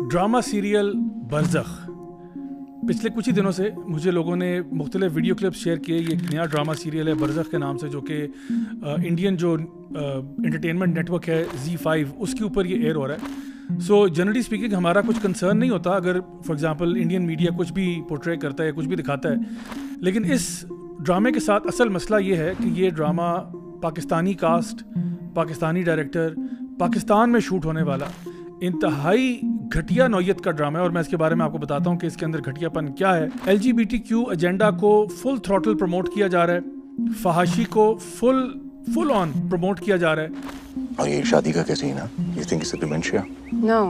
Drama serial बरज़ख। पिछले कुछ ही दिनों से मुझे लोगों ने मुख्तलिफ वीडियो क्लिप्स शेयर किए। ये एक नया ड्रामा सीरियल है बरज़ख के नाम से, जो कि इंडियन जो एंटरटेनमेंट नेटवर्क है Z5 उसके ऊपर ये एयर हो रहा है। सो जनरली स्पीकिंग हमारा कुछ कंसर्न नहीं होता अगर फॉर एग्जांपल इंडियन मीडिया कुछ भी पोर्ट्रे करता है या कुछ भी दिखाता है, लेकिन इस ड्रामे के साथ असल मसला ये है कि ये drama Pakistani cast, Pakistani director, Pakistan में शूट होने वाला इंतहाई घटिया नौयत का ड्रामा है। और मैं इसके बारे में आपको बताता हूँ कि इसके अंदर घटियापन क्या है। LGBTQ एजेंडा को फुल थ्रॉटल प्रमोट किया जा रहा है, फहाशी को फुल ऑन प्रमोट किया जा रहा है। और ये शादी का क्या सीन है? You think it's a dementia? No,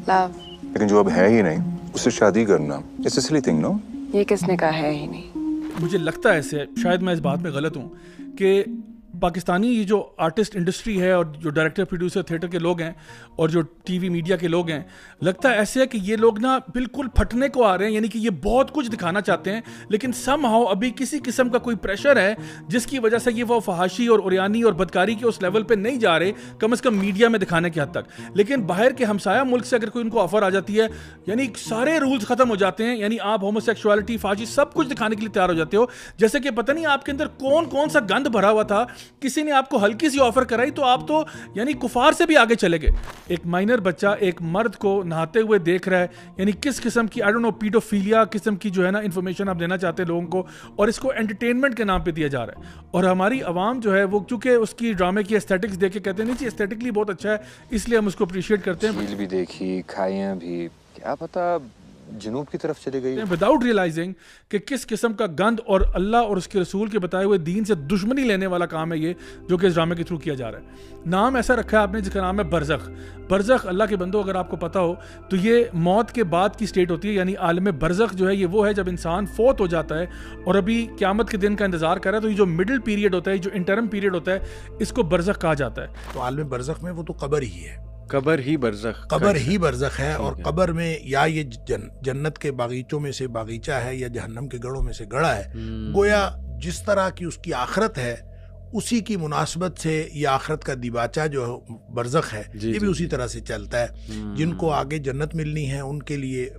love. लेकिन जो अब है ही नहीं उससे शादी करना it's a silly thing, no? ये किसने कहा है ही नहीं। मुझे लगता है ऐसे, शायद मैं इस बात में गलत हूँ, कि पाकिस्तानी ये जो आर्टिस्ट इंडस्ट्री है और जो डायरेक्टर प्रोड्यूसर थिएटर के लोग हैं और जो टीवी मीडिया के लोग हैं, लगता है ऐसे है कि ये लोग ना बिल्कुल फटने को आ रहे हैं। यानी कि ये बहुत कुछ दिखाना चाहते हैं, लेकिन समहाउ अभी किसी किस्म का कोई प्रेशर है जिसकी वजह से ये वो फहाशी और उरियानी और बदकारी के उस लेवल पे नहीं जा रहे, कम से कम मीडिया में दिखाने की हद तक। लेकिन बाहर के हमसाया मुल्क से अगर कोई उनको ऑफर आ जाती है, यानी सारे रूल्स खत्म हो जाते हैं। यानी आप होमोसेक्सुअलिटी, फहाशी सब कुछ दिखाने के लिए तैयार हो जाते हो, जैसे कि पता नहीं आपके अंदर कौन कौन सा गंद भरा हुआ था। किसी ने आपको हल्की सी ऑफर कराई तो आप तो यानी कुफार से भी आगे चले गए। एक माइनर बच्चा एक मर्द को नहाते हुए देख रहा है, यानी किस किस्म की आई डोंट नो पीडोफिलिया किस्म की जो है ना इंफॉर्मेशन आप देना चाहते हैं लोगों को, और इसको एंटरटेनमेंट के नाम पे दिया जा रहा है। और हमारी आवाम जो है वो चूंकि उसकी ड्रामे की एस्थेटिक्स देख के कहते हैं नहीं जी एस्थेटिकली बहुत अच्छा है, इसलिए हम उसको अप्रिशिएट करते हैं। झील भी देखी, खाइयां भी, क्या पता जनूब की तरफ चली गई, विदाउट रियलाइजिंग कि किस किस्म का गंद और अल्लाह और उसके रसूल के बताए हुए दीन से दुश्मनी लेने वाला काम है ये, जो कि इस ड्रामे के थ्रू किया जा रहा है। नाम ऐसा रखा है आपने जिसका नाम है बरज़ख। बरज़ख अल्लाह के बंदो अगर आपको पता हो तो ये मौत के बाद की स्टेट होती है। यानी आलम बरज़ख जो है ये वो है जब इंसान फोत हो जाता है और अभी क़यामत के दिन का इंतजार कर रहा है, तो ये जो मिडिल पीरियड होता है, जो इंटरम पीरियड होता है, इसको बरज़ख कहा जाता है। तो आलम बरज़ख में वो तो कब्र ही है, कब्र ही बरज़ख, कब्र ही बरज़ख है। और कब्र में या ये जन्नत के बागीचों में से बागीचा है या जहन्नम के गढ़ों में से गढ़ा है। गोया जिस तरह की उसकी आखरत है उसी की मुनासबत से ये आखरत का दिबाचा जो बरज़ख है ये भी उसी तरह से चलता है। जिनको आगे जन्नत मिलनी है उनके लिए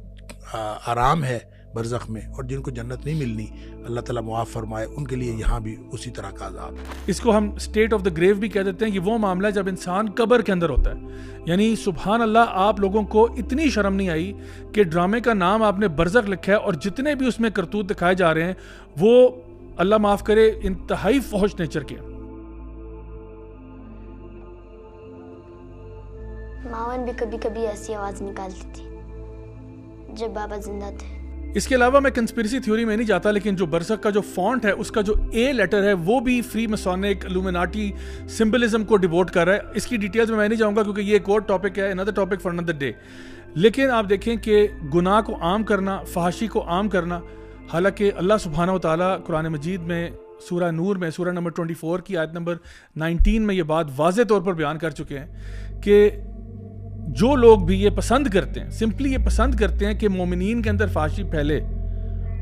आराम है बरज़ख में, और जिनको जन्नत नहीं मिलनी अल्लाह ताला मुआफ़ फरमाए उनके लिए यहाँ भी उसी तरह का अज़ाब है। इसको हम स्टेट ऑफ द ग्रेव भी कह देते हैं। ये वो मामला है जब इंसान कब्र के अंदर होता है। यानी सुभान अल्लाह, आप लोगों को इतनी शर्म नहीं आई कि ड्रामे का नाम आपने बरज़ख लिखा है और जितने भी उसमें करतूत दिखाए जा रहे हैं वो अल्लाह माफ़ करे इंतहाई फौश नेचर के। मावन भी कभी कभी ऐसी आवाज़ निकालती थी जब बाबा जिंदा थे। इसके अलावा मैं कंस्पिरेसी थ्योरी में नहीं जाता, लेकिन जो बरज़ख का जो फॉन्ट है उसका जो ए लेटर है वो भी फ्री मसोनिक इल्यूमिनाटी सिंबलिज्म को डिवोट कर रहा है। इसकी डिटेल्स में मैं नहीं जाऊंगा क्योंकि ये एक और टॉपिक है, another topic for another day. लेकिन आप देखें कि गुनाह को आम करना, फहाशी को आम करना, हालांकि अल्लाह सुब्हानहू व तआला कुरान मजीद में सूरह नूर में सूरह नंबर 24 की आयत नंबर 19 में ये बात वाज़े तौर पर बयान कर चुके हैं कि जो लोग भी ये पसंद करते हैं, सिंपली ये पसंद करते हैं कि मोमिनीन के अंदर फाशी फैले,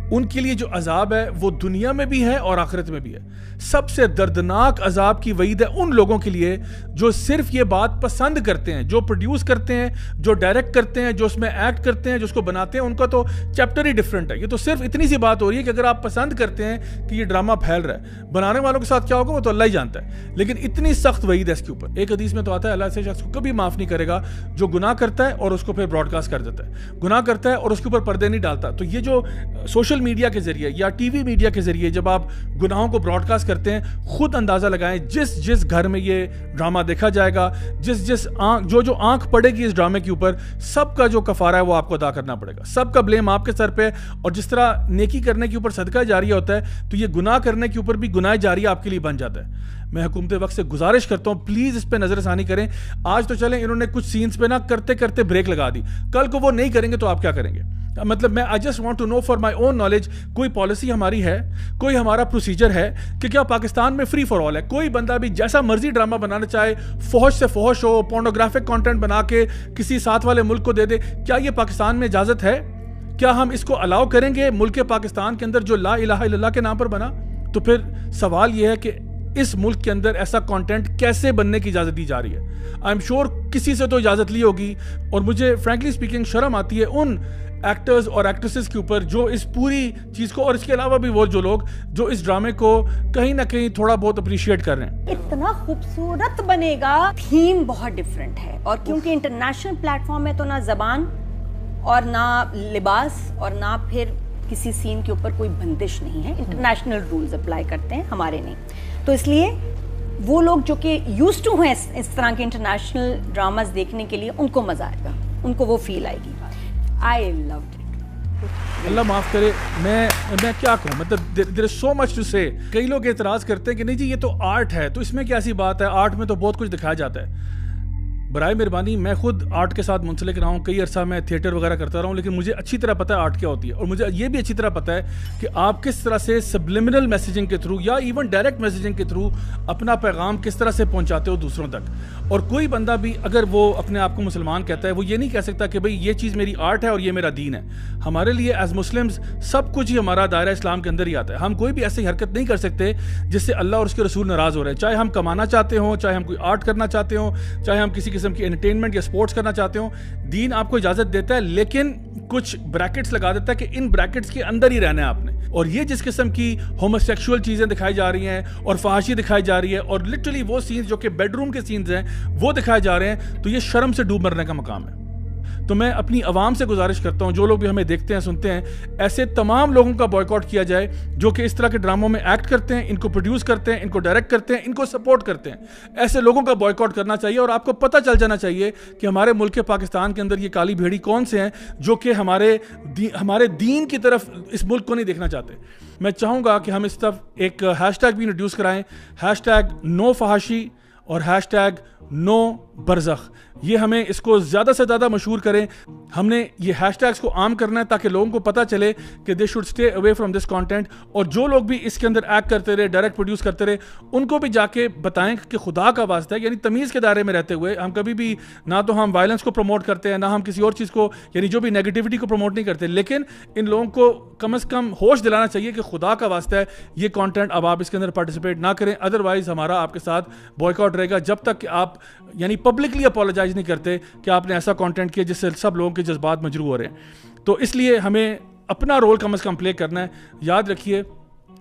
उनके लिए जो अजाब है वो दुनिया में भी है और आखिरत में भी है। सबसे दर्दनाक अजाब की वईद है उन लोगों के लिए जो सिर्फ ये बात पसंद करते हैं, जो प्रोड्यूस करते हैं, जो डायरेक्ट करते हैं, जो उसमें एक्ट करते हैं, जो उसको बनाते हैं। उनका तो चैप्टर ही डिफरेंट है। ये तो सिर्फ इतनी सी बात हो रही है कि अगर आप पसंद करते हैं कि ये ड्रामा फैल रहा है, बनाने वालों के साथ क्या होगा वो तो अल्लाह ही जानता है, लेकिन इतनी सख्त वईद है इसके ऊपर। एक हदीस में तो आता है अल्लाह से शख्स को कभी माफ नहीं करेगा जो गुनाह करता है और उसको फिर ब्रॉडकास्ट कर देता है, गुनाह करता है और उसके ऊपर पर्दे नहीं डालता। तो ये जो सोशल मीडिया के जरिए या टीवी मीडिया के जरिए जब आप गुनाहों को ब्रॉडकास्ट करते हैं, खुद अंदाजा लगाएं जिस जिस घर में ये ड्रामा देखा जाएगा, जिस आंख जो आंख पड़ेगी इस ड्रामे के ऊपर, सबका जो कफारा है वो आपको अदा करना पड़ेगा। सबका ब्लेम आपके सर पे। और जिस तरह नेकी करने के ऊपर सदका जारिया होता है, तो ये गुनाह करने के ऊपर भी गुनाह जारिया आपके लिए बन जाता है। मैं हुकूमत वक्त से गुजारिश करता हूँ प्लीज इस पे नजरसानी करें। आज तो चलें, इन्होंने कुछ सीन्स पे ना करते करते ब्रेक लगा दी, कल को वो नहीं करेंगे तो आप क्या करेंगे? मतलब मैं I just want to know for my own knowledge, कोई पॉलिसी हमारी है, कोई हमारा प्रोसीजर है कि क्या पाकिस्तान में फ्री फॉर ऑल है? कोई बंदा भी जैसा मर्जी ड्रामा बनाना चाहे, फौज से फौज हो, पोर्नोग्राफिक कंटेंट बना के किसी साथ वाले मुल्क को दे दे, क्या ये पाकिस्तान में इजाजत है? क्या हम इसको अलाउ करेंगे मुल्क पाकिस्तान के अंदर जो ला इलाहा इल्लल्लाह के नाम पर बना? तो फिर सवाल यह है कि इस मुल्क के अंदर ऐसा कंटेंट कैसे बनने की इजाज़त दी जा रही है। आई एम श्योर किसी से तो इजाज़त ली होगी, और मुझे फ्रैंकली स्पीकिंग शर्म आती है उन एक्टर्स और एक्ट्रेसेस के ऊपर जो इस पूरी चीज़ को, और इसके अलावा भी वो जो लोग जो इस ड्रामे को कहीं ना कहीं थोड़ा बहुत अप्रिशिएट कर रहे हैं। इतना खूबसूरत बनेगा, थीम बहुत डिफरेंट है, और क्योंकि इंटरनेशनल प्लेटफॉर्म है तो ना जबान और ना लिबास और ना फिर किसी सीन के ऊपर कोई बंदिश नहीं है। इंटरनेशनल रूल्स अप्लाई करते हैं, हमारे नहीं। तो इसलिए वो लोग जो कि यूज्ड टू हैं इस तरह के इंटरनेशनल ड्रामास देखने के लिए, उनको मजा आएगा, उनको वो फील आएगी। I loved it. अल्लाह माफ करे, मैं क्या कहूँ, मतलब there is so much to say. कई लोग एतराज करते हैं कि नहीं जी ये तो आर्ट है, तो इसमें क्या सी बात है, आर्ट में तो बहुत कुछ दिखाया जाता है। बराए मेहरबानी, मैं खुद आर्ट के साथ मुंसलिक रहा हूँ, कई अरसा मैं थिएटर वगैरह करता रहा हूँ, लेकिन मुझे अच्छी तरह पता है आर्ट क्या होती है, और मुझे ये भी अच्छी तरह पता है कि आप किस तरह से सब्लिमिनल मैसेजिंग के थ्रू या इवन डायरेक्ट मैसेजिंग के थ्रू अपना पैगाम किस तरह से पहुँचाते हो दूसरों तक। और कोई बंदा भी अगर वो अपने आप को मुसलमान कहता है, वो ये नहीं कह सकता कि भाई ये चीज़ मेरी आर्ट है और ये मेरा दीन है। हमारे लिए एज मुस्लिम्स सब कुछ ही हमारा दायरा इस्लाम के अंदर ही आता है। हम कोई भी ऐसी हरकत नहीं कर सकते जिससे अल्लाह और उसके रसूल नाराज़ हो रहे हैं, चाहे हम कमाना चाहते हो, चाहे हम कोई आर्ट करना चाहते हो, चाहे हम किसी किस्म की एंटरटेनमेंट या स्पोर्ट्स करना चाहते हो। दीन आपको इजाज़त देता है, लेकिन कुछ ब्रैकेट्स लगा देता है कि इन ब्रैकेट्स के अंदर ही रहना है आपने। और ये जिस किस्म की होमोसेक्सुअल चीज़ें दिखाई जा रही हैं और फहाशी दिखाई जा रही है, और लिटरली वो सीन्स जो कि बेडरूम के सीन्स हैं वो दिखाए जा रहे हैं, तो ये शर्म से डूब मरने का मकाम है। तो मैं अपनी आवाम से गुजारिश करता हूँ, जो लोग भी हमें देखते हैं सुनते हैं, ऐसे तमाम लोगों का बॉयकॉट किया जाए जो कि इस तरह के ड्रामों में एक्ट करते हैं, इनको प्रोड्यूस करते हैं, इनको डायरेक्ट करते हैं, इनको सपोर्ट करते हैं। ऐसे लोगों का बॉयकॉट करना चाहिए, और आपको पता चल जाना चाहिए कि हमारे मुल्क पाकिस्तान के अंदर ये काली भेड़ी कौन से हैं जो कि हमारे दीन की तरफ इस मुल्क को नहीं देखना चाहते। मैं चाहूँगा कि हम इस तरफ एक हैशटैग भी इंट्रोड्यूस कराएं, हैशटैग नो फहाशी और हैशटैग नो बरज़ख। ये हमें इसको ज़्यादा से ज़्यादा मशहूर करें। हमने ये हैशटैग्स को आम करना है ताकि लोगों को पता चले कि they should stay away from this content. और जो लोग भी इसके अंदर एक्ट करते रहे, डायरेक्ट प्रोड्यूस करते रहे, उनको भी जाके बताएं कि खुदा का वास्ता है, यानी तमीज़ के दायरे में रहते हुए हम कभी भी ना तो हम वायलेंस को प्रमोट करते हैं, ना हम किसी और चीज़ को, यानी जो भी नेगेटिविटी को प्रमोट नहीं करते, लेकिन इन लोगों को कम से कम होश दिलाना चाहिए कि खुदा का वास्ता है ये कंटेंट अब आप इसके अंदर पार्टिसिपेट ना करें। अदरवाइज हमारा आपके साथ बॉयकॉट रहेगा जब तक कि आप यानी पब्लिकली अपोलोजाइज नहीं करते कि आपने ऐसा कंटेंट किया जिससे सब लोगों के जज्बात मजरूह हो रहे हैं। तो इसलिए हमें अपना रोल कम से कम प्ले करना है। याद रखिए,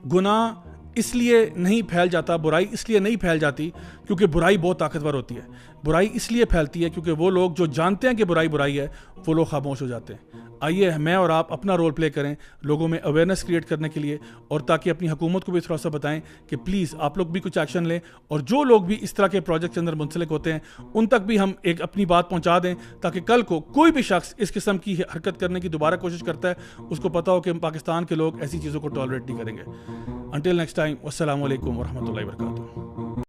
गुनाह इसलिए नहीं फैल जाता, बुराई इसलिए नहीं फैल जाती क्योंकि बुराई बहुत ताकतवर होती है। बुराई इसलिए फैलती है क्योंकि वो लोग जो जानते हैं कि बुराई बुराई है, वो लोग खामोश हो जाते हैं। आइए मैं और आप अपना रोल प्ले करें लोगों में अवेयरनेस क्रिएट करने के लिए, और ताकि अपनी हुकूमत को भी थोड़ा सा बताएं कि प्लीज़ आप लोग भी कुछ एक्शन लें, और जो लोग भी इस तरह के प्रोजेक्ट के अंदर मुंसलिक होते हैं उन तक भी हम एक अपनी बात पहुंचा दें, ताकि कल को कोई भी शख्स इस किस्म की हरकत करने की दोबारा कोशिश करता है, उसको पता हो कि पाकिस्तान के लोग ऐसी चीज़ों को टॉलरेट नहीं करेंगे। अंटिल नेक्स्ट टाइम, अस्सलामु अलैकुम वरहमतुल्लाहि वबरकातुहू।